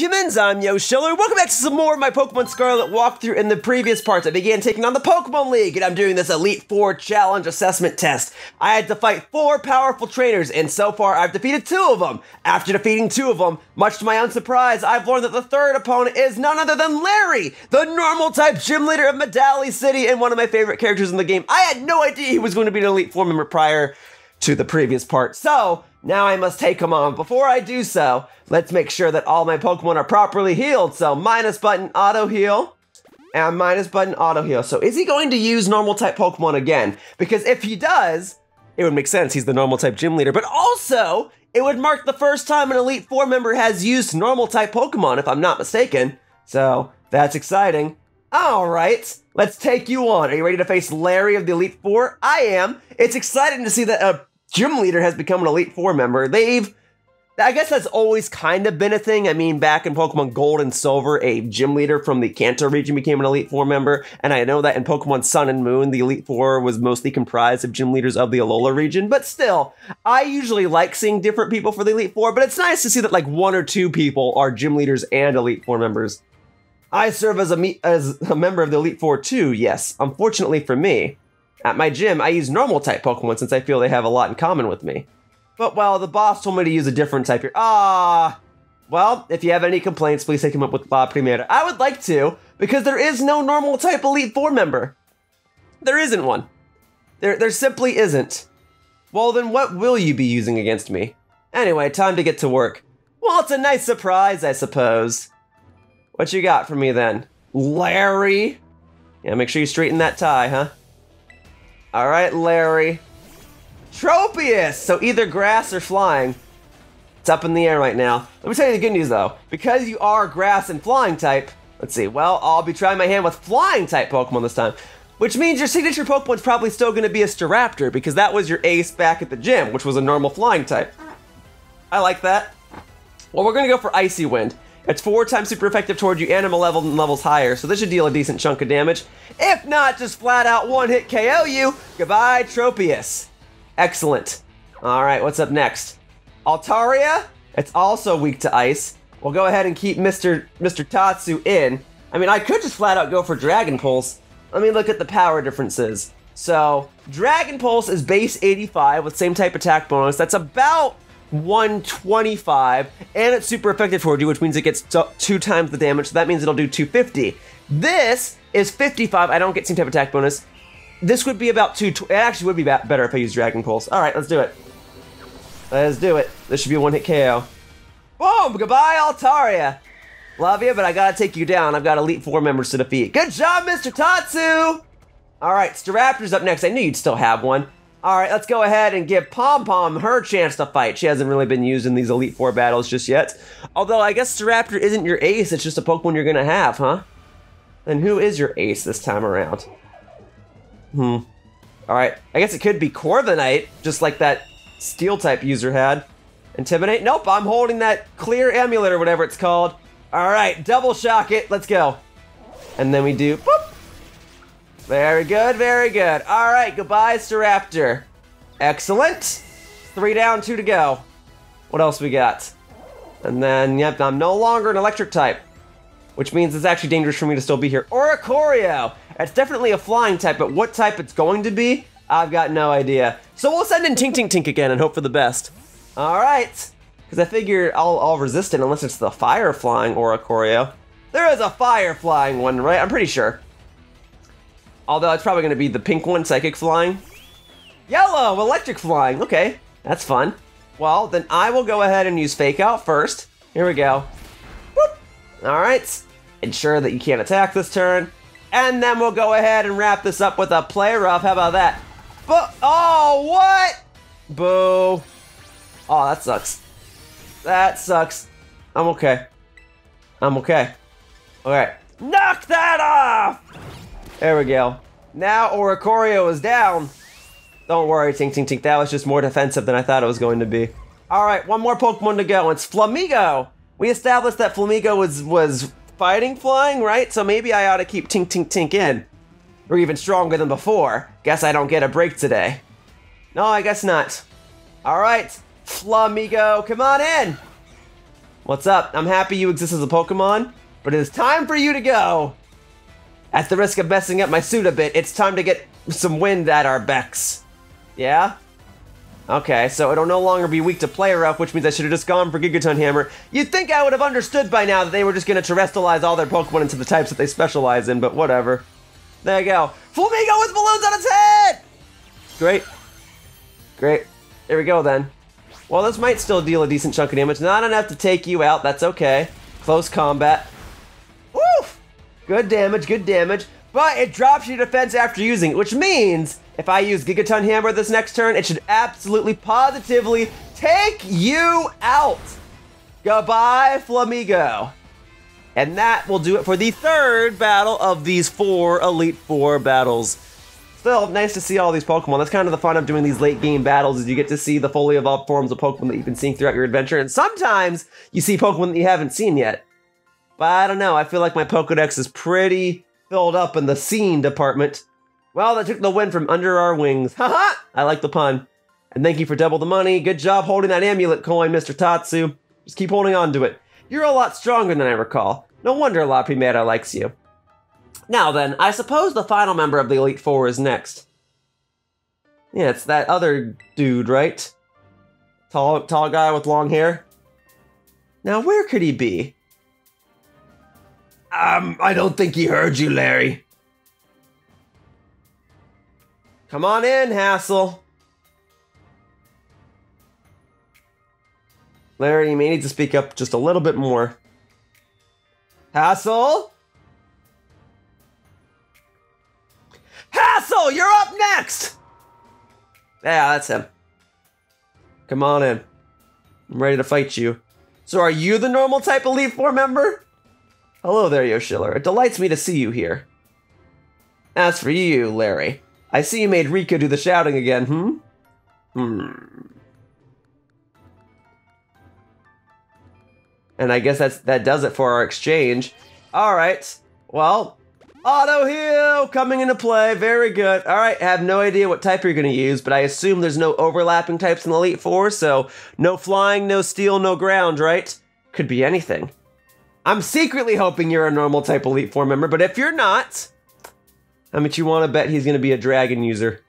humans, I'm Yoshiller. Welcome back to some more of my Pokemon Scarlet walkthrough. In the previous parts, I began taking on the Pokemon League, and I'm doing this Elite Four Challenge Assessment Test. I had to fight 4 powerful trainers, and so far I've defeated 2 of them. After defeating 2 of them, much to my own surprise, I've learned that the 3rd opponent is none other than Larry, the normal-type gym leader of Medali City, and one of my favorite characters in the game. I had no idea he was going to be an Elite Four member prior to the previous part, so now I must take him on. Before I do so, let's make sure that all my Pokemon are properly healed. So minus button auto heal and minus button auto heal. So is he going to use normal type Pokemon again? Because if he does, it would make sense. He's the normal type gym leader, but also it would mark the first time an Elite Four member has used normal type Pokemon, if I'm not mistaken. So that's exciting. All right, let's take you on. Are you ready to face Larry of the Elite Four? I am. It's exciting to see that a gym leader has become an Elite Four member. I guess that's always kind of been a thing. I mean, back in Pokemon Gold and Silver, a gym leader from the Kanto region became an Elite Four member, and I know that in Pokemon Sun and Moon, the Elite Four was mostly comprised of gym leaders of the Alola region, but still, I usually like seeing different people for the Elite Four, but it's nice to see that like 1 or 2 people are gym leaders and Elite Four members. I serve as a member of the Elite Four too, yes. Unfortunately for me, at my gym, I use normal type Pokemon since I feel they have a lot in common with me. But, well, the boss told me to use a different type here. Well, if you have any complaints, please take them up with La Primera. I would like to, because there is no normal type Elite Four member. There isn't one. There simply isn't. Well, then what will you be using against me? Anyway, time to get to work. Well, it's a nice surprise, I suppose. What you got for me, then? Larry? Yeah, make sure you straighten that tie, huh? All right, Larry. Tropius! So either grass or flying. It's up in the air right now. Let me tell you the good news, though. Because you are grass and flying type, let's see, well, I'll be trying my hand with flying type Pokemon this time. Which means your signature Pokemon's probably still going to be a Staraptor, because that was your ace back at the gym, which was a normal flying type. I like that. Well, we're going to go for Icy Wind. It's 4 times super effective toward you and I'm 11 levels higher, so this should deal a decent chunk of damage. If not, just flat out one-hit KO you. Goodbye, Tropius. Excellent. Alright, what's up next? Altaria? It's also weak to ice. We'll go ahead and keep Mr. Tatsu in. I mean, I could just flat out go for Dragon Pulse. Let me look at the power differences. So, Dragon Pulse is base 85 with same type attack bonus. That's about 125, and it's super effective toward you, which means it gets 2 times the damage, so that means it'll do 250. This is 55, I don't get same type attack bonus. This would be about it actually would be better if I use Dragon Pulse. Alright, let's do it. Let's do it. This should be a one-hit KO. Boom! Goodbye, Altaria! Love you, but I gotta take you down. I've got Elite Four members to defeat. Good job, Mr. Tatsu! Alright, Staraptor's up next. I knew you'd still have one. Alright, let's go ahead and give Pom Pom her chance to fight. She hasn't really been used in these Elite Four battles just yet. Although, I guess Staraptor isn't your ace, it's just a Pokemon you're gonna have, huh? Then who is your ace this time around? Alright, I guess it could be Corviknight, just like that Steel-type user had. Intimidate? Nope, I'm holding that Clear Amulet or whatever it's called. Alright, double shock it, let's go. And then we do, boop! Very good, very good. All right, goodbye, Staraptor. Excellent. 3 down, 2 to go. What else we got? And then, yep, I'm no longer an electric type, which means it's actually dangerous for me to still be here. Oricorio. It's definitely a flying type, but what type it's going to be, I've got no idea. So we'll send in Tink Tink Tink again and hope for the best. All right, because I figure I'll resist it unless it's the fire flying Oricorio. There is a fire flying one, right? I'm pretty sure. Although it's probably going to be the pink one, Psychic Flying. Yellow, Electric Flying. Okay, that's fun. Well, then I will go ahead and use Fake Out first. Here we go. Whoop. All right. Ensure that you can't attack this turn. And then we'll go ahead and wrap this up with a Play Rough. How about that? Oh, what? Boo. Oh, that sucks. That sucks. I'm okay. I'm okay. All right. Knock that off! There we go. Now Oricorio is down. Don't worry, Tink Tink Tink. That was just more defensive than I thought it was going to be. Alright, one more Pokemon to go. It's Flamigo. We established that Flamigo was fighting flying, right? So maybe I ought to keep Tink Tink Tink in. We're even stronger than before. Guess I don't get a break today. No, I guess not. Alright, Flamigo, come on in. What's up? I'm happy you exist as a Pokemon, but it is time for you to go. At the risk of messing up my suit a bit, it's time to get some wind at our backs. Yeah? Okay, so it'll no longer be weak to Play Rough, which means I should have just gone for Gigaton Hammer. You'd think I would have understood by now that they were just going to terrestrialize all their Pokemon into the types that they specialize in, but whatever. There you go. Flamingo with balloons on its head! Great. Great. Here we go then. Well, this might still deal a decent chunk of damage. Not enough to take you out, that's okay. Close combat. Woof! Good damage, good damage. But it drops your defense after using it, which means if I use Gigaton Hammer this next turn, it should absolutely, positively take you out. Goodbye, Flamigo. And that will do it for the third battle of these 4 Elite Four battles. Still, nice to see all these Pokemon. That's kind of the fun of doing these late game battles, is you get to see the fully evolved forms of Pokemon that you've been seeing throughout your adventure, and sometimes you see Pokemon that you haven't seen yet. But I don't know, I feel like my Pokedex is pretty filled up in the scene department. Well, that took the wind from under our wings. Haha! I like the pun. And thank you for double the money. Good job holding that amulet coin, Mr. Tatsu. Just keep holding on to it. You're a lot stronger than I recall. No wonder La Primera likes you. Now then, I suppose the final member of the Elite Four is next. Yeah, it's that other dude, right? Tall guy with long hair. Now, where could he be? I don't think he heard you, Larry. Come on in, Hassel. Larry, you may need to speak up just a little bit more. Hassel? Hassel, you're up next! Yeah, that's him. Come on in. I'm ready to fight you. So are you the normal type Elite Four member? Hello there, Yoshiller. It delights me to see you here. As for you, Larry, I see you made Rika do the shouting again, And I guess that does it for our exchange. Alright, well, auto heal coming into play, very good. Alright, I have no idea what type you're going to use, but I assume there's no overlapping types in the Elite Four, so no flying, no steel, no ground, right? Could be anything. I'm secretly hoping you're a normal type Elite Four member, but if you're not, how much you want to bet he's going to be a dragon user?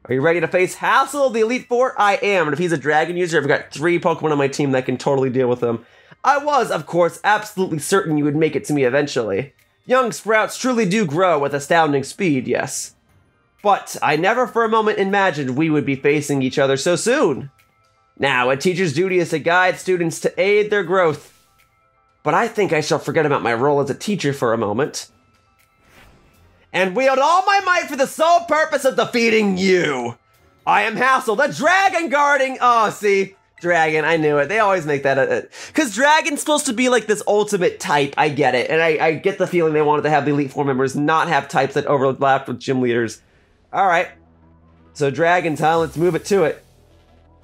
Are you ready to face Hassel of the Elite Four? I am, and if he's a dragon user, I've got 3 Pokemon on my team that can totally deal with him. I was, of course, absolutely certain you would make it to me eventually. Young sprouts truly do grow with astounding speed, yes. But I never for a moment imagined we would be facing each other so soon. Now, a teacher's duty is to guide students to aid their growth. But I think I shall forget about my role as a teacher for a moment. And wield all my might for the sole purpose of defeating you. I am Hassel, the dragon guarding... Oh, see... Dragon, I knew it. They always make that because Dragon's supposed to be like this ultimate type. I get it. And I get the feeling they wanted to have the Elite Four members not have types that overlapped with gym leaders. Alright. So Dragons, huh? Let's move it to it.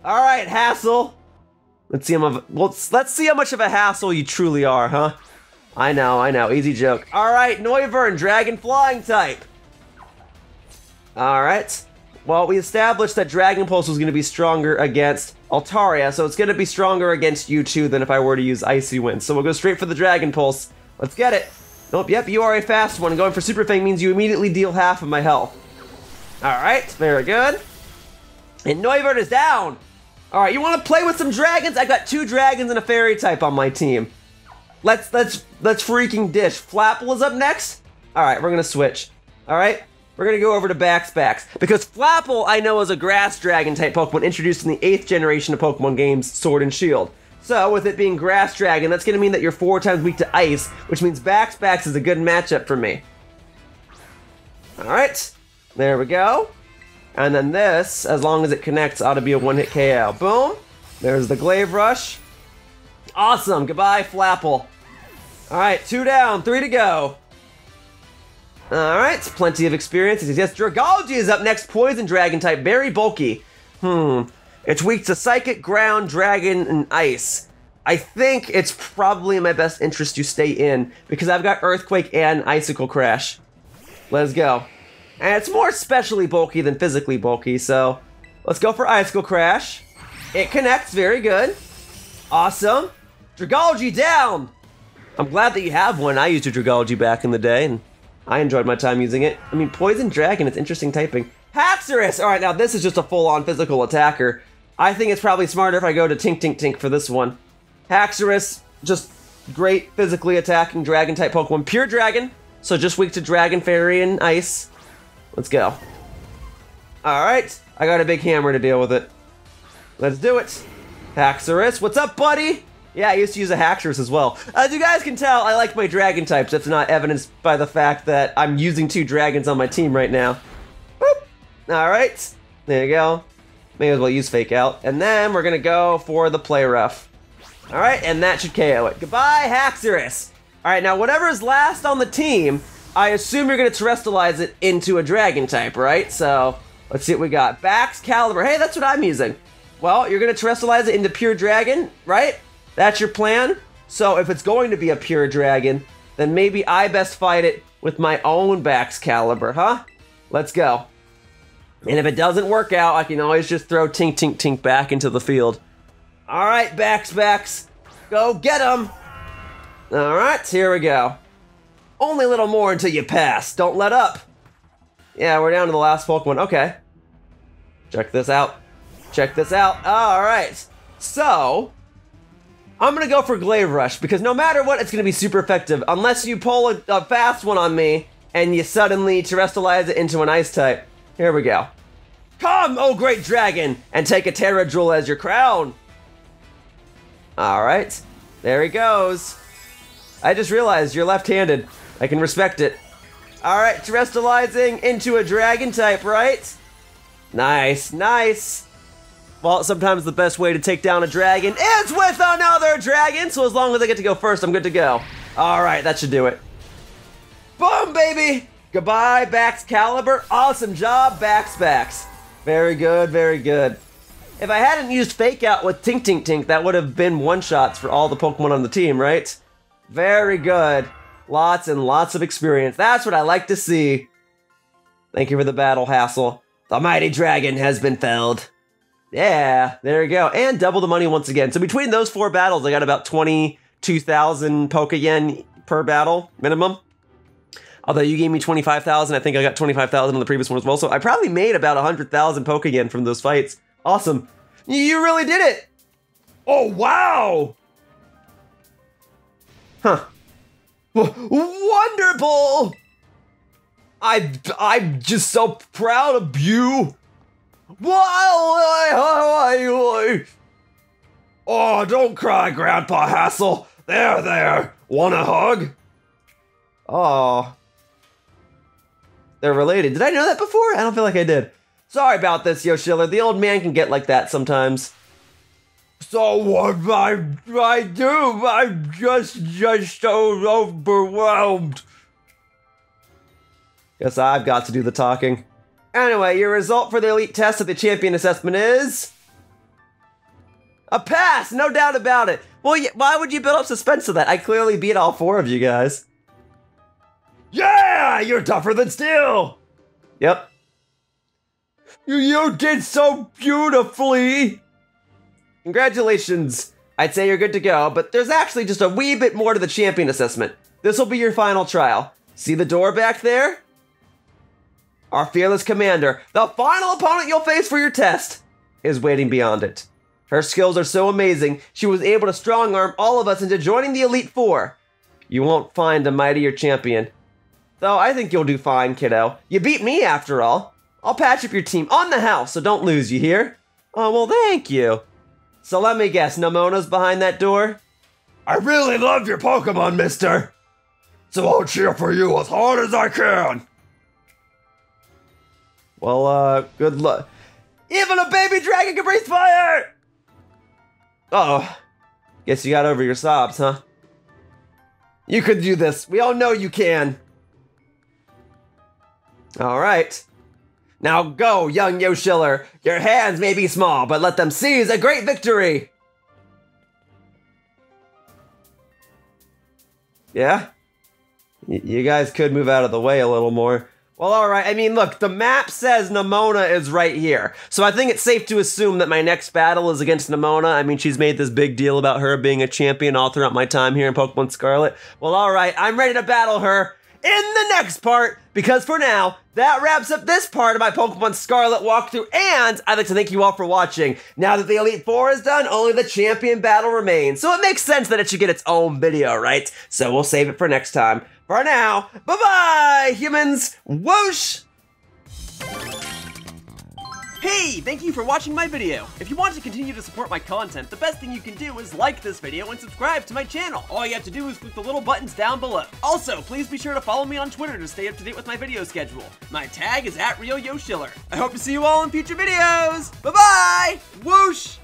Alright, Hassel. Let's see how much of a hassle you truly are, huh? I know. Easy joke. Alright, Noivern, Dragon Flying type. Alright. Well, we established that Dragon Pulse was going to be stronger against Altaria, so it's going to be stronger against you too than if I were to use Icy Wind. So we'll go straight for the Dragon Pulse. Let's get it. Nope, yep, you are a fast one. Going for Super Fang means you immediately deal half of my health. Alright, very good. And Noivern is down. Alright, you want to play with some dragons? I got 2 dragons and a fairy type on my team. Let's freaking dish. Flapple is up next? Alright, we're going to switch. Alright? We're going to go over to Backs, because Flapple I know is a grass dragon type Pokemon introduced in the 8th generation of Pokemon games, Sword and Shield. So, with it being grass dragon, that's going to mean that you're 4 times weak to ice, which means Backs is a good matchup for me. Alright, there we go. And then this, as long as it connects, ought to be a one-hit KO. Boom, there's the Glaive Rush. Awesome, goodbye Flapple. Alright, 2 down, 3 to go. Alright, plenty of experience. Yes, Dragalge is up next, Poison Dragon type, very bulky. It's weak to Psychic, Ground, Dragon, and Ice. I think it's probably in my best interest you stay in, because I've got Earthquake and Icicle Crash. Let's go. And it's more specially bulky than physically bulky, so let's go for Icicle Crash. It connects, very good. Awesome. Dragology down! I'm glad that you have one. I used a Dragology back in the day, and I enjoyed my time using it. I mean, Poison Dragon, it's interesting typing. Haxorus! Alright, now this is just a full-on physical attacker. I think it's probably smarter if I go to Tink Tink Tink for this one. Haxorus, just great physically attacking Dragon-type Pokemon. Pure Dragon, so just weak to Dragon, Fairy, and Ice. Let's go. Alright, I got a big hammer to deal with it. Let's do it. Haxorus, what's up, buddy? Yeah, I used to use a Haxorus as well. As you guys can tell, I like my Dragon types. That's not evidenced by the fact that I'm using 2 Dragons on my team right now. Boop. Alright, there you go. May as well use Fake Out. And then we're gonna go for the Play Rough. Alright, and that should KO it. Goodbye, Haxorus! Alright, now whatever is last on the team, I assume you're gonna Terrestrialize it into a Dragon type, right? So, let's see what we got. Bax Caliber. Hey, that's what I'm using. Well, you're gonna Terrestrialize it into Pure Dragon, right? That's your plan? So if it's going to be a Pure Dragon, then maybe I best fight it with my own Bax Caliber, huh? Let's go. And if it doesn't work out, I can always just throw Tink Tink Tink back into the field. Alright, Bax. Go get him! Alright, here we go. Only a little more until you pass. Don't let up. Yeah, we're down to the last Pokemon. Okay. Check this out. Alright. So, I'm gonna go for Glaive Rush, because no matter what, it's gonna be super effective. Unless you pull a fast one on me, and you suddenly Terrestrialize it into an Ice type. Here we go. Come, oh great dragon, and take a Terra Jewel as your crown. Alright, there he goes. I just realized you're left-handed. I can respect it. Alright, Terrestrializing into a Dragon type, right? Nice. Well, sometimes the best way to take down a dragon is with another dragon, so as long as I get to go first, I'm good to go. Alright, that should do it. Boom, baby! Goodbye, Bax Caliber. Awesome job, Bax. Very good. If I hadn't used Fake Out with Tink Tink Tink, that would have been one-shots for all the Pokemon on the team, right? Very good. Lots and lots of experience. That's what I like to see. Thank you for the battle, Hassel. The mighty dragon has been felled. Yeah, there you go. And double the money once again. So between those 4 battles, I got about 22,000 Poke-Yen per battle, minimum. Although you gave me 25,000, I think I got 25,000 on the previous one as well. So I probably made about 100,000 Poke-Yen from those fights. Awesome. You really did it! Oh, wow! Huh. Wonderful! I'm just so proud of you. Oh, don't cry, Grandpa Hassel. There. Want a hug? Oh. They're related. Did I know that before? I don't feel like I did. Sorry about this, Yoshiller. The old man can get like that sometimes. So what I do? I'm just so overwhelmed. Guess I've got to do the talking. Anyway, your result for the elite test of the champion assessment is... a pass, no doubt about it. Well, why would you build up suspense to that? I clearly beat all 4 of you guys. Yeah, you're tougher than steel. Yep. You did so beautifully. Congratulations. I'd say you're good to go, but there's actually just a wee bit more to the champion assessment. This will be your final trial. See the door back there? Our fearless commander, the final opponent you'll face for your test, is waiting beyond it. Her skills are so amazing, she was able to strong-arm all of us into joining the Elite Four. You won't find a mightier champion. Though I think you'll do fine, kiddo. You beat me, after all. I'll patch up your team on the house, so don't lose, you hear? Oh, well, thank you. So let me guess, Nemona's behind that door? I really love your Pokemon, mister. So I'll cheer for you as hard as I can. Well, good luck. Even a baby dragon can breathe fire! Uh-oh. Guess you got over your sobs, huh? You could do this. We all know you can. Alright. Now go, young Yoshiller. Your hands may be small, but let them seize a great victory! Yeah? You guys could move out of the way a little more. Well, alright, I mean, look, the map says Nemona is right here. So I think it's safe to assume that my next battle is against Nemona. I mean, she's made this big deal about her being a champion all throughout my time here in Pokemon Scarlet. Well, alright, I'm ready to battle her in the next part, because for now, that wraps up this part of my Pokemon Scarlet walkthrough, and I'd like to thank you all for watching. Now that the Elite Four is done, only the champion battle remains, so it makes sense that it should get its own video, right? So we'll save it for next time. For now, bye-bye, humans! Whoosh! Hey, thank you for watching my video. If you want to continue to support my content, the best thing you can do is like this video and subscribe to my channel. All you have to do is click the little buttons down below. Also, please be sure to follow me on Twitter to stay up to date with my video schedule. My tag is @RealYoshiller. I hope to see you all in future videos. Bye-bye! Whoosh!